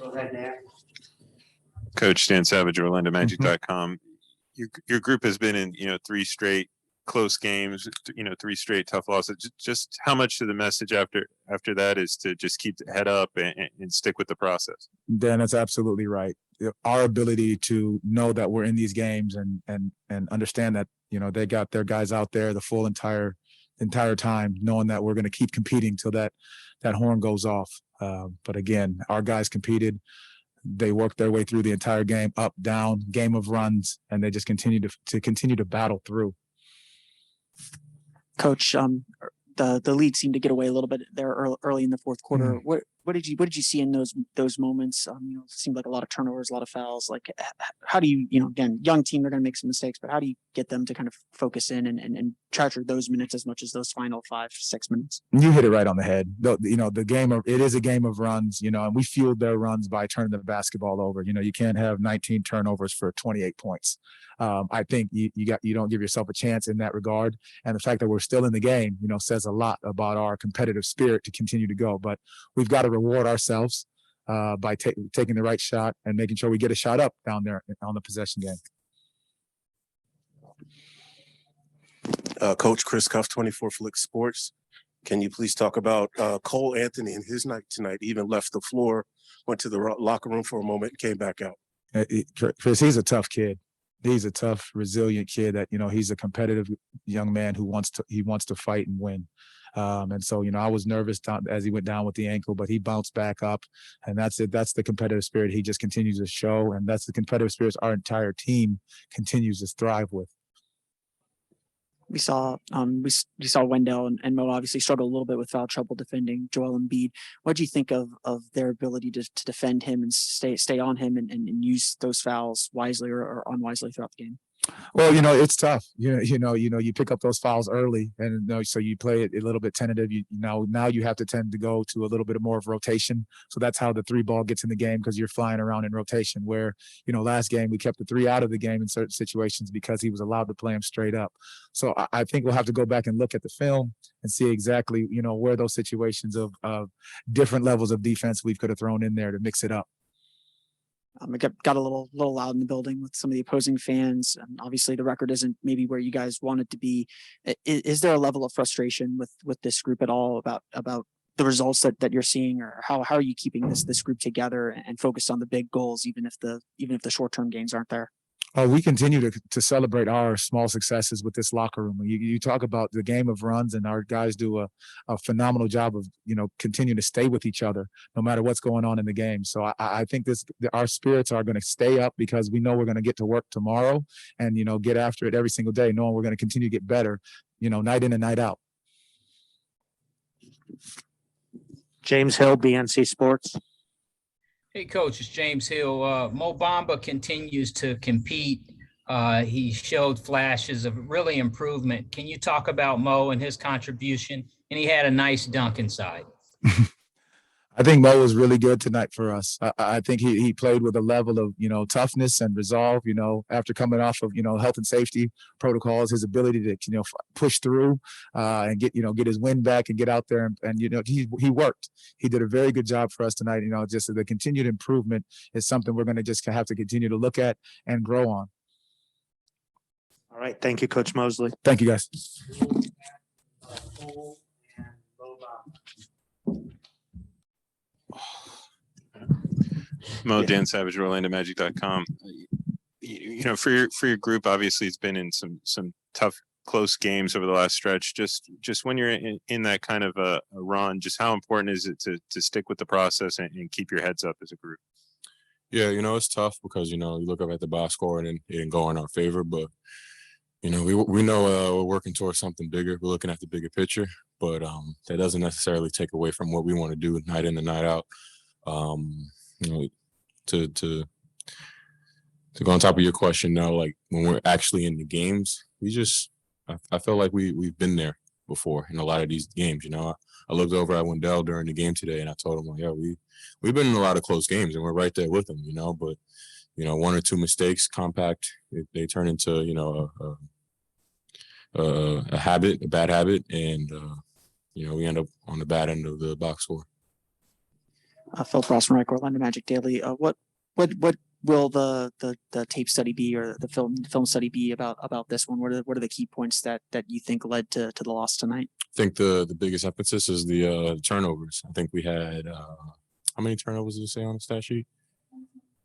Go ahead, Dan. Coach Dan Savage, OrlandoMagic.com. Your group has been in, 3 straight close games, 3 straight tough losses. Just how much of the message after that is to just keep the head up and stick with the process? Dan, that's absolutely right. Our ability to know that we're in these games and understand that, they got their guys out there the full entire time, knowing that we're going to keep competing till that horn goes off. But again, our guys competed. They worked their way through the entire game, up, down, game of runs, and they just continue to battle through. Coach, the lead seemed to get away a little bit there early in the fourth quarter. Mm. What did you see in those moments? It seemed like a lot of turnovers, a lot of fouls. Like, how do you, again, young team, they're going to make some mistakes, but how do you get them to kind of focus in and treasure those minutes as much as those final 5-6 minutes? You hit it right on the head. It is a game of runs, and we fueled their runs by turning the basketball over. You can't have 19 turnovers for 28 points. I think you don't give yourself a chance in that regard. And the fact that we're still in the game, says a lot about our competitive spirit to continue to go. But we've got to reward ourselves by taking the right shot and making sure we get a shot up down there on the possession game. Coach Chris Cuff, 24 Flick Sports. Can you please talk about Cole Anthony and his night tonight? He even left the floor, went to the locker room for a moment, and came back out. Chris, he's a tough kid. He's a tough, resilient kid that, he's a competitive young man who wants to fight and win. And so, I was nervous as he went down with the ankle, but he bounced back up, and that's it. That's the competitive spirit he just continues to show, and that's the competitive spirit our entire team continues to thrive with. We saw Wendell and Mo obviously struggle a little bit with foul trouble defending Joel Embiid. What do you think of their ability to defend him and stay on him and use those fouls wisely or unwisely throughout the game? Well, it's tough. You pick up those fouls early, and so you play it a little bit tentative. Now you have to tend to go to a little bit more of rotation. So that's how the 3 ball gets in the game, because you're flying around in rotation. Where last game we kept the 3 out of the game in certain situations because he was allowed to play him straight up. So I think we'll have to go back and look at the film and see exactly where those situations of different levels of defense we could have thrown in there to mix it up. It got a little loud in the building with some of the opposing fans. And obviously the record isn't maybe where you guys want it to be. Is there a level of frustration with this group at all about the results that you're seeing, or how are you keeping this group together and focused on the big goals, even if the short-term gains aren't there? We continue to celebrate our small successes with this locker room. You talk about the game of runs, and our guys do a phenomenal job of, continuing to stay with each other no matter what's going on in the game. So I think our spirits are going to stay up because we know we're going to get to work tomorrow and, get after it every single day, knowing we're going to continue to get better, night in and night out. James Hill, BNC Sports. Hey, Coach, it's James Hill. Mo Bamba continues to compete. He showed flashes of really improvement. Can you talk about Mo and his contribution? And he had a nice dunk inside. I think Mo was really good tonight for us. I think he played with a level of, toughness and resolve, after coming off of, health and safety protocols, his ability to, push through and get his win back and get out there. And he worked. He did a very good job for us tonight. Just the continued improvement is something we're going to just have to continue to look at and grow on. All right. Thank you, Coach Mosley. Thank you, guys. Mo, Dan Savage, OrlandoMagic.com. For your group, obviously it's been in some tough, close games over the last stretch. Just when you're in that kind of a run, just how important is it to stick with the process and keep your heads up as a group? Yeah, it's tough because, you look up at the box score and it didn't go in our favor. But, we know we're working towards something bigger. We're looking at the bigger picture. But that doesn't necessarily take away from what we want to do night in and night out. To go on top of your question now, like when we're actually in the games, I feel like we've been there before in a lot of these games. I looked over at Wendell during the game today and I told him, we've been in a lot of close games and we're right there with them, but 1 or 2 mistakes, compact, they turn into, a habit, a bad habit. And, we end up on the bad end of the box score. Phil Rossman, Orlando Magic Daily. What will the tape study be, or the film study be about this one? What are the key points that you think led to the loss tonight? I think the biggest emphasis is the turnovers. I think we had how many turnovers did it say on the stat sheet?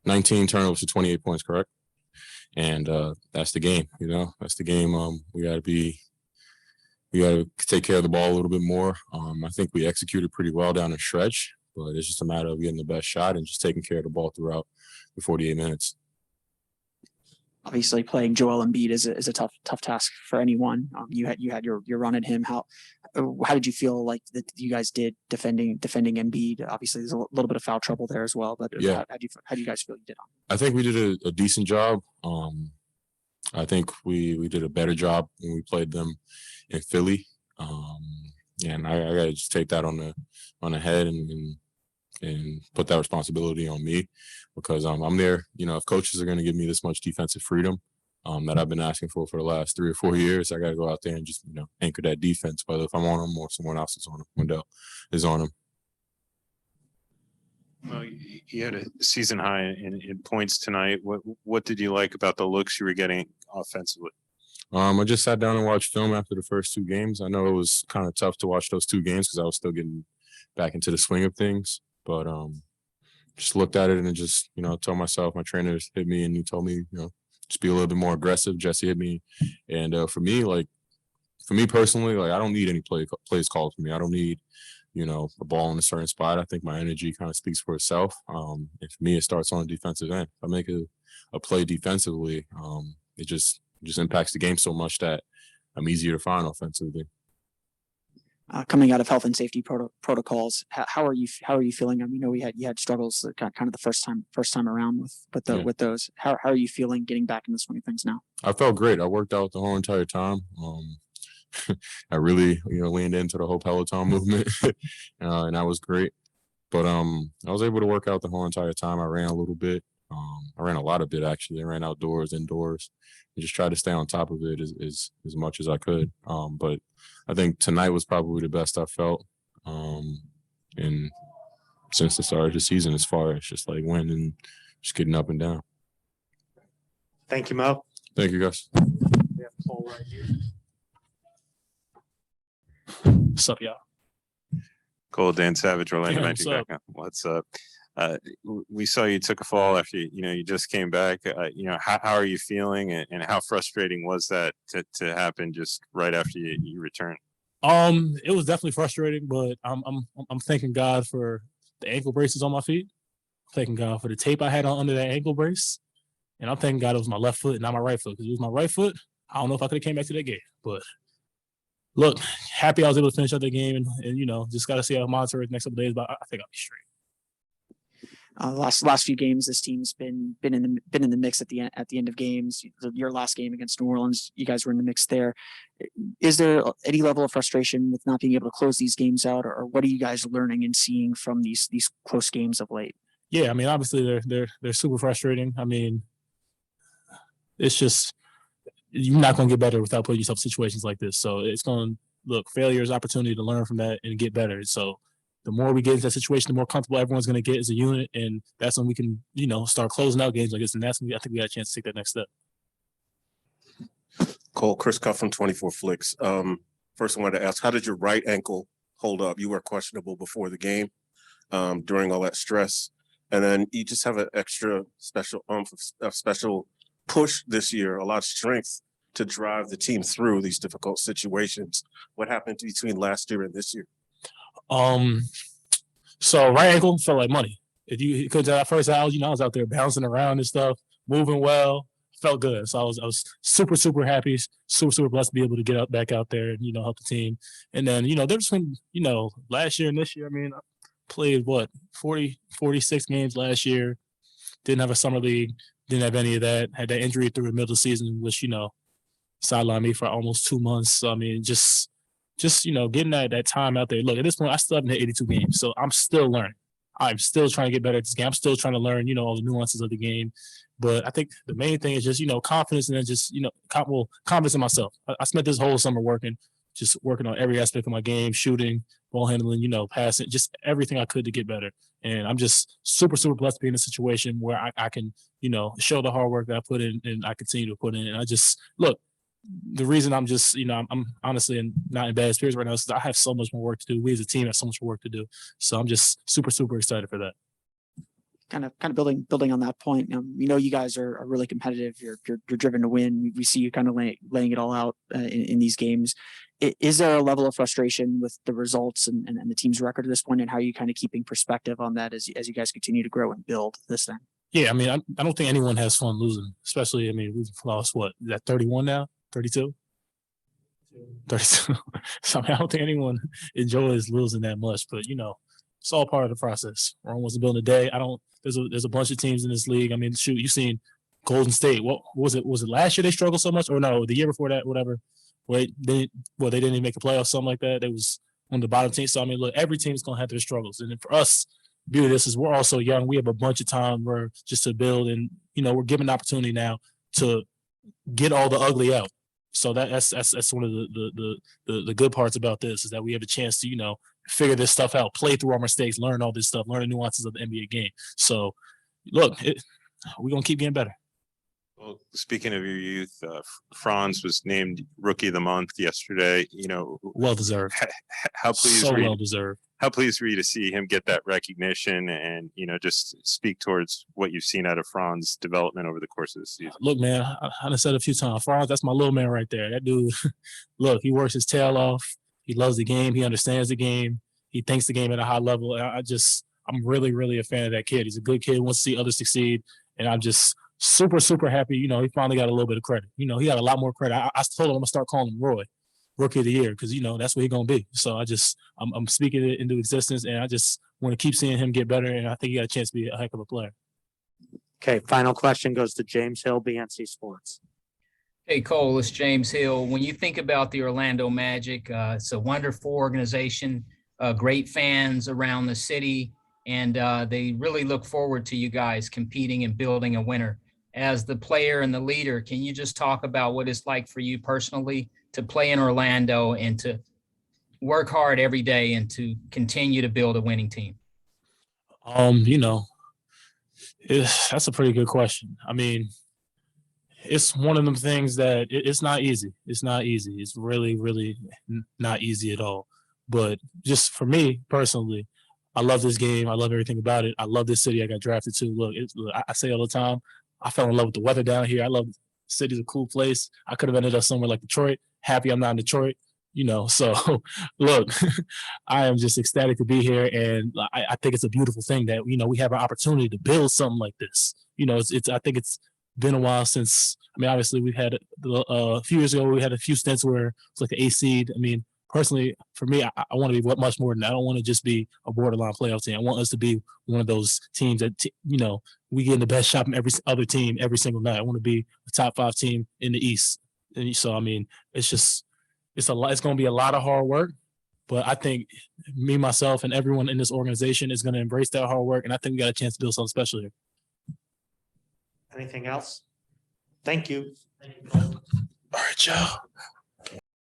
19 turnovers to 28 points, correct? And that's the game. That's the game. We got to take care of the ball a little bit more. I think we executed pretty well down the stretch, but it's just a matter of getting the best shot and just taking care of the ball throughout the 48 minutes. Obviously, playing Joel Embiid is a tough task for anyone. You had your run at him. How did you feel like that you guys did defending Embiid? Obviously, there's a little bit of foul trouble there as well. But yeah, how do you guys feel you did on him? I think we did a decent job. I think we did a better job when we played them in Philly. And I got to just take that on the head and put that responsibility on me, because I'm there. If coaches are going to give me this much defensive freedom that I've been asking for the last 3 or 4 years, I got to go out there and just anchor that defense, whether if I'm on them or someone else is on them. Wendell is on them. Well, you had a season high in points tonight. What did you like about the looks you were getting offensively? I just sat down and watched film after the first 2 games. I know it was kind of tough to watch those 2 games because I was still getting back into the swing of things. But just looked at it and just, told myself, my trainer hit me and he told me, just be a little bit more aggressive. Jesse hit me. And for me personally, I don't need any plays called for me. I don't need, a ball in a certain spot. I think my energy kind of speaks for itself. And for me, it starts on the defensive end. If I make a play defensively, it just impacts the game so much that I'm easier to find offensively. Coming out of health and safety protocols, how are you feeling? I mean, you had struggles kind of the first time around with those. How are you feeling getting back in the swing of things now? I felt great. I worked out the whole entire time. I really leaned into the whole Peloton movement, and that was great. But I was able to work out the whole entire time. I ran a little bit. I ran a lot of it actually. I ran outdoors, indoors, and just tried to stay on top of it as much as I could. But I think tonight was probably the best I felt, and since the start of the season, as far as just winning and just getting up and down. Thank you, Mo. Thank you, guys. We have Paul right here. What's up, y'all? Cole, Dan Savage, Orlando Yeah, Magic. What's up? We saw you took a fall after you just came back. How are you feeling, and how frustrating was that to happen just right after you returned? It was definitely frustrating, but I'm thanking God for the ankle braces on my feet. I'm thanking God for the tape I had on under that ankle brace, and I'm thanking God it was my left foot and not my right foot. Because it was my right foot, I don't know if I could have came back to that game. But look, happy I was able to finish up the game, and just got to see how I monitor it the next couple of days. But I think I'll be straight. Last few games, this team's been in the mix at the end of games. Your last game against New Orleans, you guys were in the mix there. Is there any level of frustration with not being able to close these games out, or what are you guys learning and seeing from these close games of late? Yeah, I mean, obviously they're super frustrating. I mean, it's just you're not going to get better without putting yourself in situations like this. So it's going to failure is opportunity to learn from that and get better. So the more we get into that situation, the more comfortable everyone's going to get as a unit, and that's when we can, start closing out games like this. And that's when I think we got a chance to take that next step. Cole, Chris Cuff from 24 Flicks. First, I wanted to ask, how did your right ankle hold up? You were questionable before the game during all that stress, and then you just have an extra special special push this year, a lot of strength to drive the team through these difficult situations. What happened between last year and this year? So right ankle felt like money. Because at first I was out there bouncing around and stuff, moving well, felt good. So I was super, super happy, super, super blessed to be able to get back out there and, help the team. And then, there's been, last year and this year, I mean, I played 46 games last year, didn't have a summer league, didn't have any of that, had that injury through the middle of the season, which, sidelined me for almost 2 months. So, I mean, just getting that time out there. Look, at this point, I still haven't hit 82 games, so I'm still learning. I'm still trying to get better at this game. I'm still trying to learn, all the nuances of the game. But I think the main thing is just, confidence and then just, confidence in myself. I spent this whole summer working, just working on every aspect of my game, shooting, ball handling, passing, just everything I could to get better. And I'm just super, super blessed to be in a situation where I can, show the hard work that I put in and I continue to put in. And I just look, the reason I'm just, I'm honestly not in bad spirits right now is I have so much more work to do. We as a team have so much more work to do. So I'm just super, super excited for that. Kind of building on that point. You guys are really competitive. You're driven to win. We see you kind of laying it all out in these games. Is there a level of frustration with the results and the team's record at this point, and how are you kind of keeping perspective on that as you guys continue to grow and build this thing? Yeah, I mean, I don't think anyone has fun losing, especially, I mean, we've lost what, is that 31 now? 32? 32. So I mean, I don't think anyone enjoys losing that much, but it's all part of the process. Rome wasn't built in a day. There's a bunch of teams in this league. I mean, shoot, you've seen Golden State. What was it? Was it last year they struggled so much? Or no, the year before that, whatever. Where they didn't even make the playoffs, something like that. They was on the bottom team. So I mean, look, every team is gonna have their struggles. And then for us, the beauty of this is we're all so young. We have a bunch of time where just to build, and we're given an opportunity now to get all the ugly out. So that's one of the good parts about this is that we have a chance to, figure this stuff out, play through our mistakes, learn all this stuff, learn the nuances of the NBA game. So look, we're going to keep getting better. Well, speaking of your youth, Franz was named Rookie of the Month yesterday. Well deserved. How pleased so were you? Well deserved. How pleased were you to see him get that recognition and just speak towards what you've seen out of Franz's development over the course of the season? Look, man, I said a few times, Franz, that's my little man right there. That dude, look, he works his tail off. He loves the game. He understands the game. He thinks the game at a high level. And I'm really, really a fan of that kid. He's a good kid, wants to see others succeed. And I'm just super, super happy. He finally got a little bit of credit. He got a lot more credit. I told him I'm going to start calling him Roy, Rookie of the Year, because, that's what he's going to be. So I'm speaking it into existence, and I just want to keep seeing him get better. And I think he got a chance to be a heck of a player. Okay, final question goes to James Hill, BNC Sports. Hey, Cole, it's James Hill. When you think about the Orlando Magic, it's a wonderful organization, great fans around the city, and they really look forward to you guys competing and building a winner. As the player and the leader, can you just talk about what it's like for you personally to play in Orlando and to work hard every day and to continue to build a winning team? That's a pretty good question. I mean, it's one of them things that it's not easy. It's not easy. It's really, really not easy at all. But just for me personally, I love this game. I love everything about it. I love this city I got drafted to. Look, I say all the time, I fell in love with the weather down here. I love the city's a cool place. I could have ended up somewhere like Detroit. Happy I'm not in Detroit. So look, I am just ecstatic to be here. And I think it's a beautiful thing that, we have an opportunity to build something like this. I think it's been a while since, obviously we've had a few years ago, we had a few stints where it's like the A seed. Personally, for me, I want to be much more than that. I don't want to just be a borderline playoff team. I want us to be one of those teams that, we get in the best shot from every other team every single night. I want to be a top 5 team in the East. And so, it's going to be a lot of hard work, but I think me, myself, and everyone in this organization is going to embrace that hard work. And I think we got a chance to build something special here. Anything else? Thank you. All right, y'all.